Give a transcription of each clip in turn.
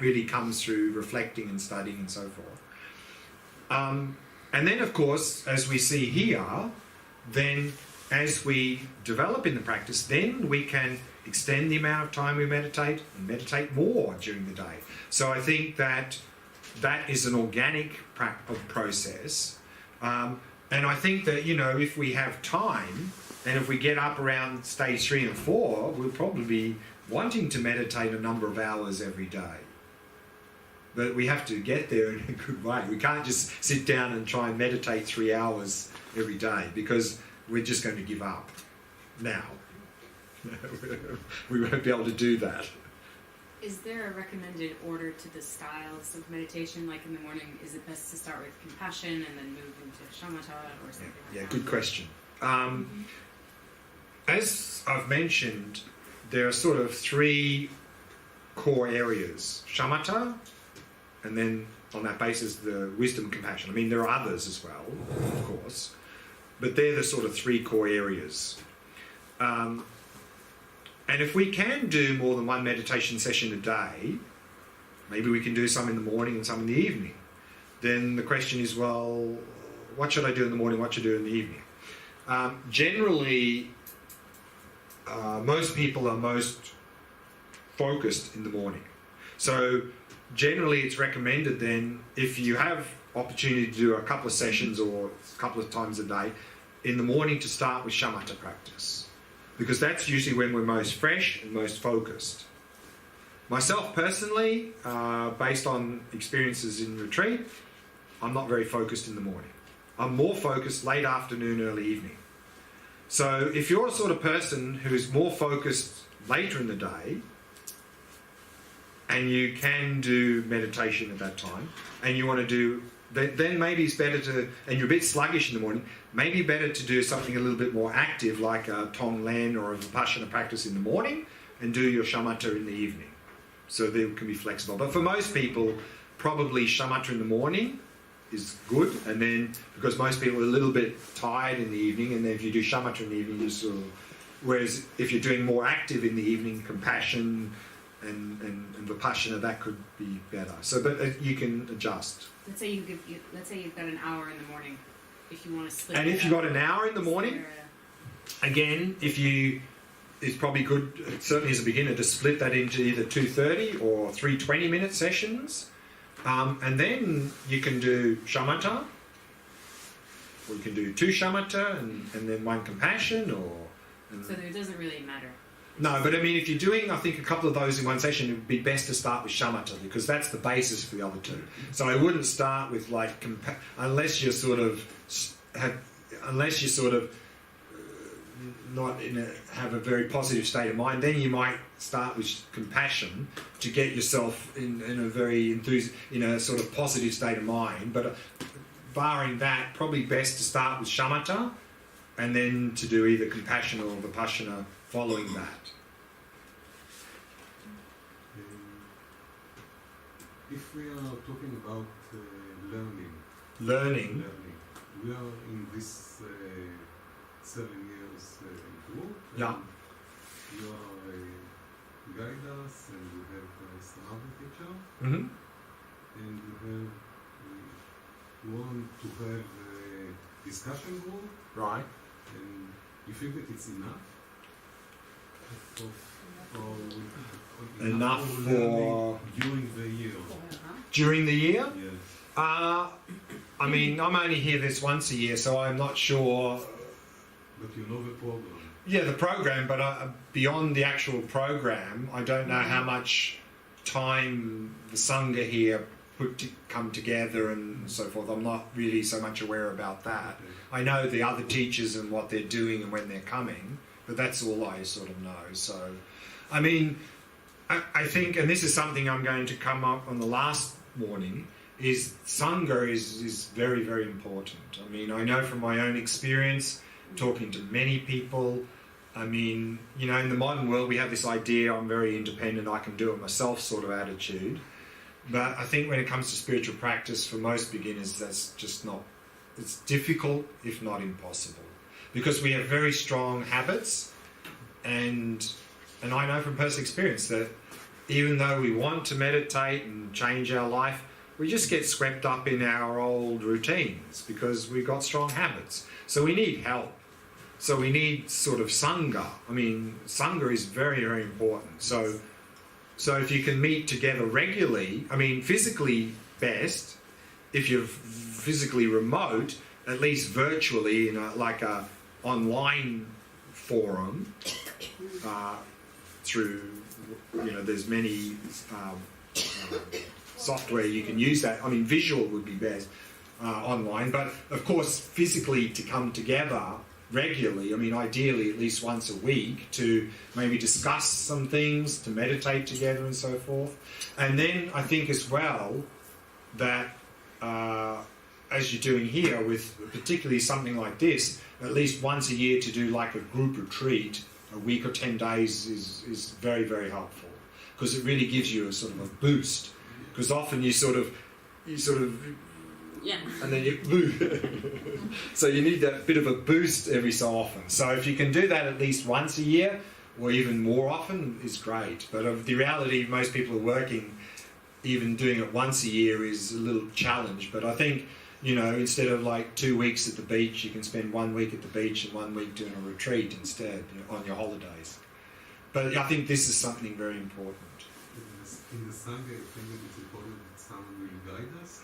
really comes through reflecting and studying and so forth. And then, of course, as we see here, then as we develop in the practice, then we can extend the amount of time we meditate and meditate more during the day. So I think that that is an organic process. And I think that, you know, if we have time, and if we get up around stage 3 and 4, we'll probably be wanting to meditate a number of hours every day. But we have to get there in a good way. We can't just sit down and try and meditate 3 hours every day, because we're just going to give up now. We won't be able to do that. Is there a recommended order to the styles of meditation? Like in the morning, is it best to start with compassion and then move into Shamatha or something like that? Yeah, good question. As I've mentioned, there are sort of 3 core areas. Shamatha, and then on that basis, the wisdom, compassion. I mean, there are others as well, of course, but they're the sort of 3 core areas. And if we can do more than one meditation session a day, maybe we can do some in the morning and some in the evening. Then the question is, well, what should I do in the morning, what should I do in the evening? Generally, most people are most focused in the morning. So generally it's recommended then, if you have opportunity to do a couple of sessions or a couple of times a day, in the morning to start with Shamatha practice. Because that's usually when we're most fresh and most focused. Myself personally, based on experiences in retreat, I'm not very focused in the morning. I'm more focused late afternoon, early evening. So if you're a sort of person who's more focused later in the day, and you can do meditation at that time, and you want to do, then maybe it's better to, and you're a bit sluggish in the morning, maybe better to do something a little bit more active, like a Glen or a Vipassana practice in the morning, and do your Shamatha in the evening. So they can be flexible. But for most people, probably Shamatha in the morning is good, and then, because most people are a little bit tired in the evening, and then if you do Shamatha in the evening, you sort of, whereas if you're doing more active in the evening, compassion and Vipassana, that could be better. So, but you can adjust. Let's say you've got an hour in the morning, if you want to split. And if you've got an hour in the morning, again, it's probably good, certainly as a beginner, to split that into either 2:30 or 3 20-minute sessions. And then you can do Shamatha, or you can do 2 Shamatha and then 1 compassion, so it doesn't really matter. No, but I mean, if you're doing, I think, a couple of those in one session, it would be best to start with Shamatha, because that's the basis for the other 2. So I wouldn't start with like, unless you're sort of not have a very positive state of mind, then you might start with compassion to get yourself in a very in a sort of positive state of mind. But barring that, probably best to start with Shamatha, and then to do either compassion or Vipassana following that. If we are talking about learning, we are in this 7 years group. Yeah. You are a guide us, and you have some other teacher, Mm-hmm. and you want to have a discussion group, Right. and you think that it's enough? Enough for during the year. During the year? Yes. I mean, I'm only here this once a year, so I'm not sure. But you know the program. Yeah, the program, but beyond the actual program, I don't know how much time the Sangha here come together and so forth. I'm not really so much aware about that. Okay. I know the other teachers and what they're doing and when they're coming, but that's all I sort of know. So, I mean, I think, and this is something I'm going to come up on the last morning, is Sangha is very, very important. I mean, I know from my own experience, talking to many people, I mean, you know, in the modern world we have this idea, I'm very independent, I can do it myself sort of attitude. But I think when it comes to spiritual practice, for most beginners, that's just not, it's difficult, if not impossible. Because we have very strong habits, and I know from personal experience that even though we want to meditate and change our life, we just get swept up in our old routines because we've got strong habits. So we need help. So we need sort of Sangha. I mean, Sangha is very, very important. So if you can meet together regularly, I mean, physically best, if you're physically remote, at least virtually in like a online forum through, there's many software you can use that. I mean, visual would be best online, but of course, physically to come together regularly, I mean, ideally at least once a week to maybe discuss some things, to meditate together and so forth. And then I think as well that as you're doing here with particularly something like this, at least once a year to do like a group retreat, a week or 10 days is very, very helpful because it really gives you a sort of a boost. Because often you sort of, yeah, and then you so you need that bit of a boost every so often. So if you can do that at least once a year or even more often is great. But the reality, most people are working, even doing it once a year is a little challenge. But I think, instead of like 2 weeks at the beach, you can spend 1 week at the beach and 1 week doing a retreat instead on your holidays. But I think this is something very important. In the Sangha, I think that it's important that someone will guide us.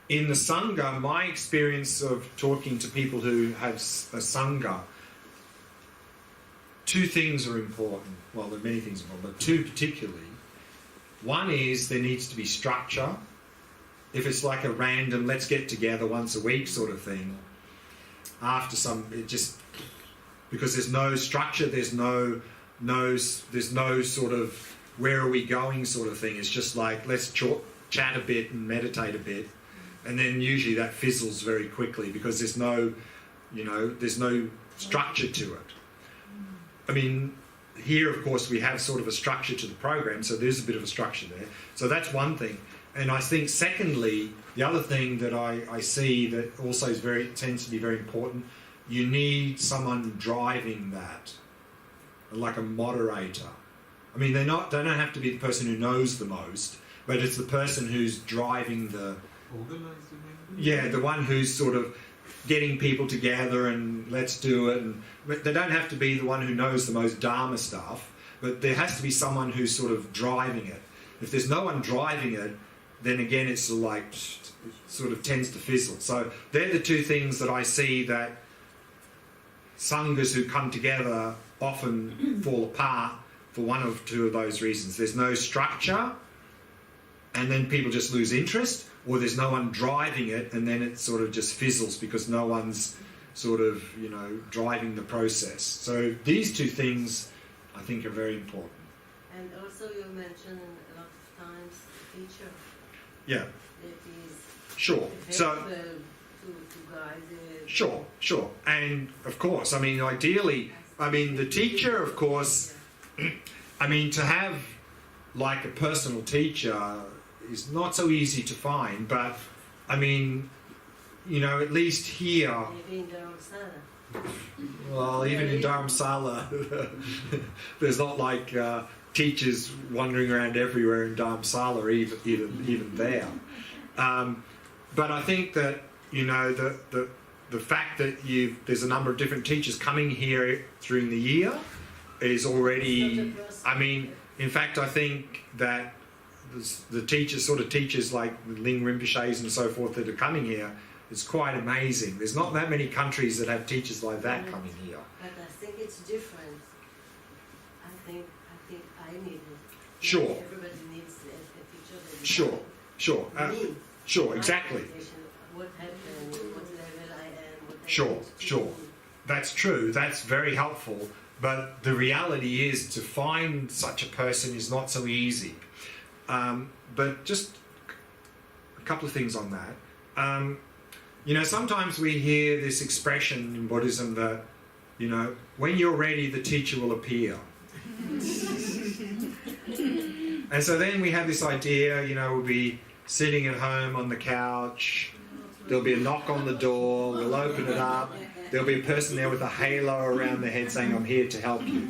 In the Sangha, my experience of talking to people who have a Sangha, two things are important. Well, there are many things important, but two particularly. One is there needs to be structure. If it's like a random, let's get together once a week sort of thing, because there's no structure, there's no sort of where are we going sort of thing. It's just like, let's chat a bit and meditate a bit. And then usually that fizzles very quickly because there's no structure to it. I mean, here, of course, we have sort of a structure to the program, so there's a bit of a structure there. So that's one thing. And I think, secondly, the other thing that I see that also tends to be very important, you need someone driving that, like a moderator. I mean, they don't have to be the person who knows the most, but it's the person who's driving the... Organized, you mean? Yeah, the one who's sort of getting people together and let's do it. And they don't have to be the one who knows the most Dharma stuff, but there has to be someone who's sort of driving it. If there's no one driving it, then again it's like sort of tends to fizzle. So they're the two things that I see that Sanghas who come together often fall apart for one of two of those reasons. There's no structure, and then people just lose interest, or there's no one driving it, and then it sort of just fizzles because no one's sort of, driving the process. So these two things, I think, are very important. And also you mentioned a lot of times the teacher. Yeah. That is sure. So to guide it. Sure. And of course, I mean, ideally, the teacher, of course, to have like a personal teacher is not so easy to find, but at least here. Maybe in Dharamsala. Well, even in Dharamsala, there's not like teachers wandering around everywhere in Dharamsala, even there. But I think that the fact that there's a number of different teachers coming here during the year is already. In fact, I think that the teachers like Ling Rinpoches and so forth that are coming here, it's quite amazing. There's not that many countries that have teachers like that coming here. But I think it's different. I think I need it. Sure. Everybody needs a teacher. Sure, exactly. What happened, what level I am, what I Sure. need to do. That's true. That's very helpful. But the reality is to find such a person is not so easy. But just a couple of things on that. Sometimes we hear this expression in Buddhism that, when you're ready, the teacher will appear. And so then we have this idea, we'll be sitting at home on the couch, there'll be a knock on the door, we'll open it up, there'll be a person there with a halo around their head saying, I'm here to help you.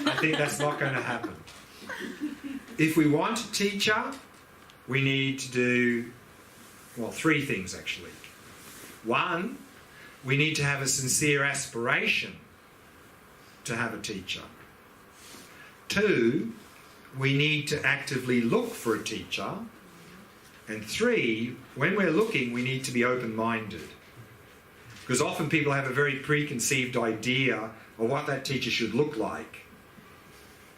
I think that's not going to happen. if we want a teacher, we need to do, well, three things actually. One, we need to have a sincere aspiration to have a teacher. Two, we need to actively look for a teacher. And three, when we're looking, we need to be open-minded. Because often people have a very preconceived idea of what that teacher should look like.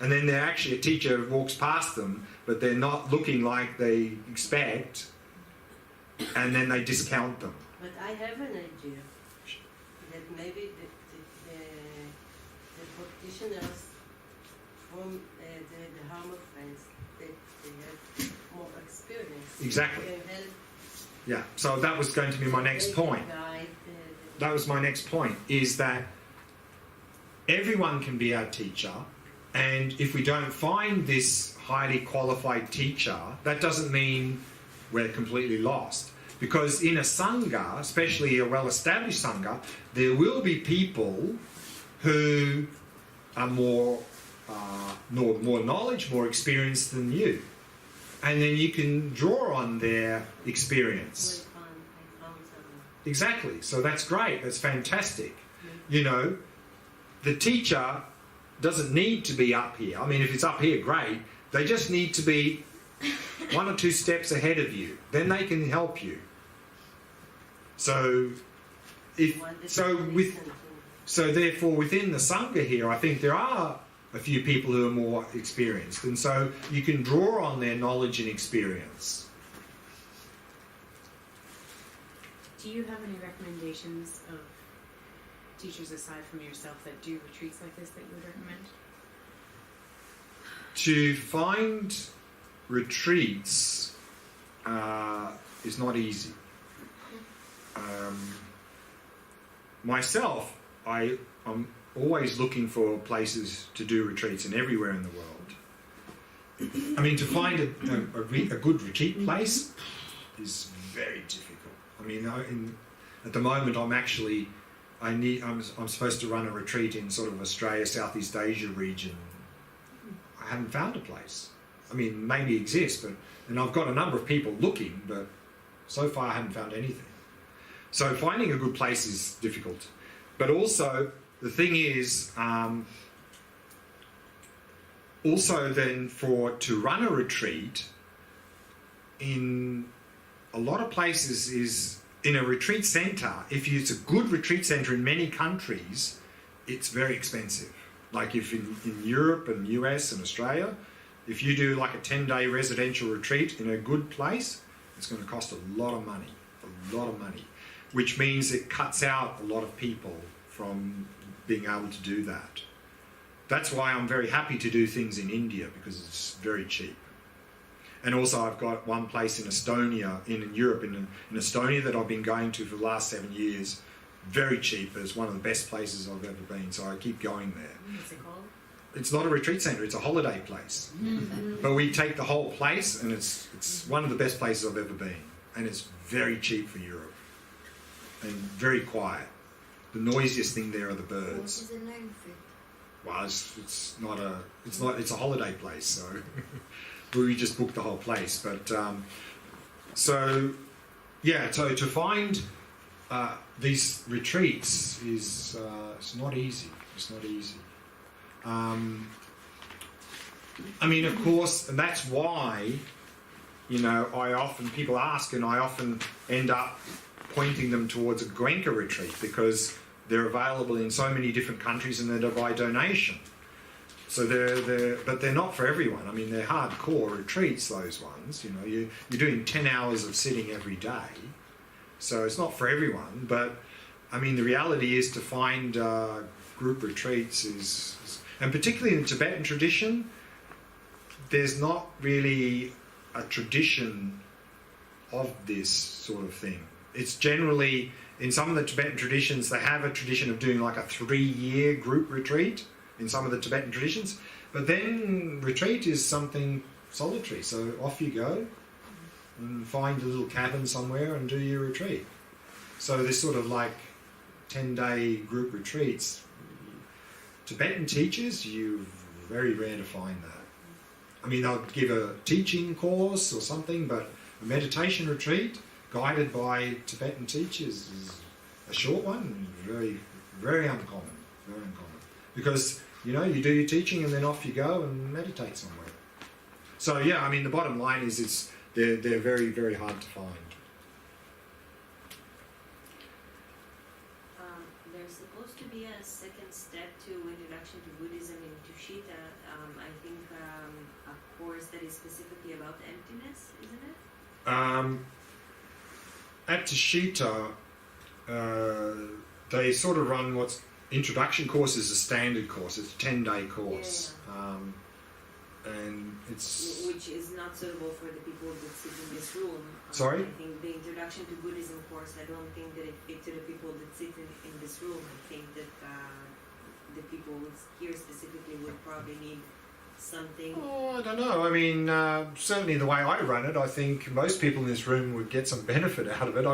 And then they're actually, a teacher walks past them, but they're not looking like they expect, and then they discount them. But I have an idea that maybe the practitioners from the Harmer friends, they have more experience. Exactly. Can help Yeah, so that was going to be my next point. guide That was my next point, is that everyone can be our teacher, and if we don't find this highly qualified teacher, that doesn't mean we're completely lost. Because in a Sangha, especially a well-established Sangha, there will be people who are more knowledge, more experienced than you. And then you can draw on their experience. I found someone. Exactly. So that's great. That's fantastic. You know, the teacher doesn't need to be up here. I mean, if it's up here, great. They just need to be one or two steps ahead of you. Then they can help you. So, therefore, within the Sangha here, I think there are a few people who are more experienced, and so you can draw on their knowledge and experience. Do you have any recommendations of teachers aside from yourself that do retreats like this that you would recommend? To find retreats is not easy. Myself, I'm always looking for places to do retreats, and everywhere in the world. I mean, to find a good retreat place is very difficult. I mean, at the moment, I'm supposed to run a retreat in sort of Australia, Southeast Asia region. I haven't found a place. I mean, maybe it exists, and I've got a number of people looking, but so far I haven't found anything. So finding a good place is difficult. But also, the thing is, also then to run a retreat in a lot of places is in a retreat centre. If it's a good retreat centre in many countries, it's very expensive. Like if in Europe and US and Australia, if you do like a 10-day residential retreat in a good place, it's going to cost a lot of money, which means it cuts out a lot of people from being able to do that. That's why I'm very happy to do things in India, because it's very cheap. And also I've got one place in Estonia, in Europe, in Estonia that I've been going to for the last 7 years, very cheap. It's one of the best places I've ever been, so I keep going there. What's it called? It's not a retreat centre, it's a holiday place. But we take the whole place, and it's one of the best places I've ever been. And it's very cheap for Europe. And very quiet. The noisiest thing there are the birds. What is it known for? Well, it's a holiday place, so we just booked the whole place. But so to find these retreats is it's not easy. It's not easy. I mean, of course, and that's why, you know, people ask, and I often end up pointing them towards a Goenka retreat, because they're available in so many different countries and they're by donation. So but they're not for everyone. I mean, they're hardcore retreats, those ones. You know, you're doing 10 hours of sitting every day. So it's not for everyone. But, I mean, the reality is to find group retreats and particularly in the Tibetan tradition, there's not really a tradition of this sort of thing. It's generally, in some of the Tibetan traditions, they have a tradition of doing like a 3-year group retreat in some of the Tibetan traditions. But then retreat is something solitary. So off you go and find a little cabin somewhere and do your retreat. So there's sort of like 10-day group retreats. Tibetan teachers, you're very rare to find that. I mean, they'll give a teaching course or something, but a meditation retreat guided by Tibetan teachers is a short one, very, very uncommon, very uncommon. Because, you know, you do your teaching and then off you go and meditate somewhere. So, yeah, I mean, the bottom line is they're very, very hard to find. There's supposed to be a second step to Introduction to Buddhism in Tushita. I think a course that is specifically about emptiness, isn't it? At Tushita, they sort of run what's introduction course is a standard course. It's a 10-day course. And it's... Which is not suitable for the people that sit in this room. Sorry? I think the Introduction to Buddhism course, I don't think that it fits to the people that sit in this room. I think that the people here specifically would probably need something. Oh, I don't know. I mean, certainly the way I run it, I think most people in this room would get some benefit out of it.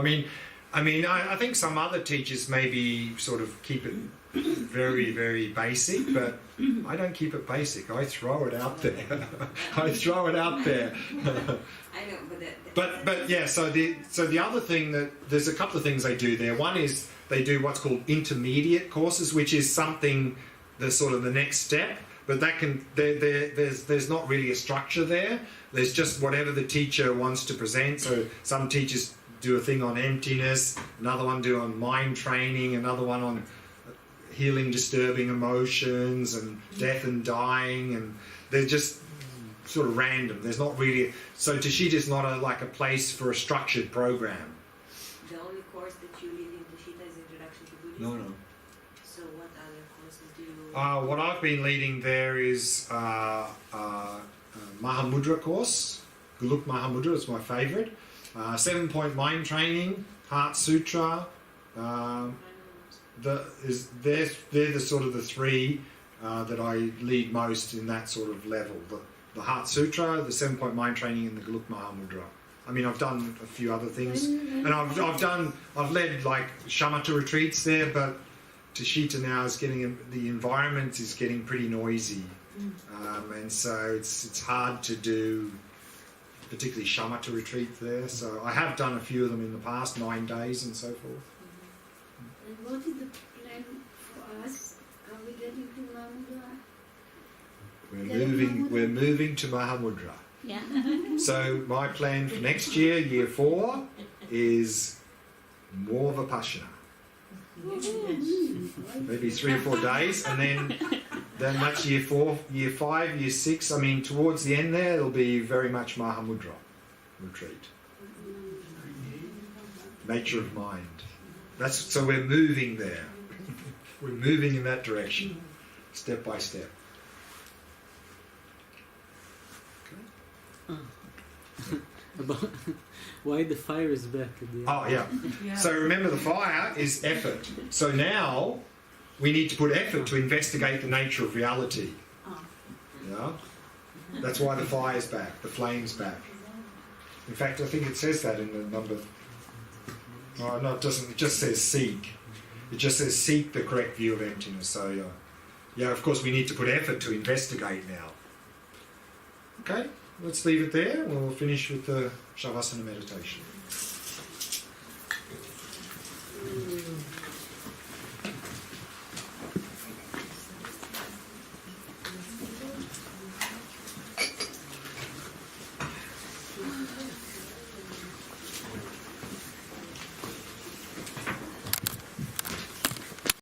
I think some other teachers maybe sort of keep it very, very basic, but I don't keep it basic. I throw it out there. I throw it out there. I know, but yeah. So the other thing that there's a couple of things they do there. One is they do what's called intermediate courses, which is something that's sort of the next step. But that can there's not really a structure there. There's just whatever the teacher wants to present. So some teachers do a thing on emptiness, another one do on mind training, another one on healing disturbing emotions and death and dying, and they're just sort of random. There's not really... So Tushita is not like a place for a structured program. the only course that you lead in Tushita is Introduction to Buddhism? No. So what other courses do you... What I've been leading there is Mahamudra course. Guluk Mahamudra is my favourite. 7-point mind training, Heart Sutra. They're the sort of the three that I lead most in that sort of level. The Heart Sutra, the 7-point mind training, and the Guluk Mahamudra. I mean, I've done a few other things, and I've led like Shamatha retreats there, but Tushita now is the environment is getting pretty noisy, and so it's hard to do, particularly Shamatha retreat there. So I have done a few of them in the past, 9 days and so forth. And what is the plan for us? Are we getting to Mahamudra? We're moving to Mahamudra. Yeah. So my plan for next year, year 4, is more Vipassana. Maybe 3 or 4 days, and then that's year 4, year 5, year 6. I mean, towards the end there, it'll be very much Mahamudra retreat. Nature of mind. So we're moving there. We're moving in that direction, step by step. About why the fire is back at the end. Oh, yeah. So remember, the fire is effort. So now we need to put effort to investigate the nature of reality. Yeah? That's why the fire's back, the flame's back. In fact, I think it says that in the number... Oh, no, it doesn't. It just says seek. It just says seek the correct view of emptiness. So, yeah, of course, we need to put effort to investigate now. Okay, let's leave it there. We'll finish with the Shavasana meditation.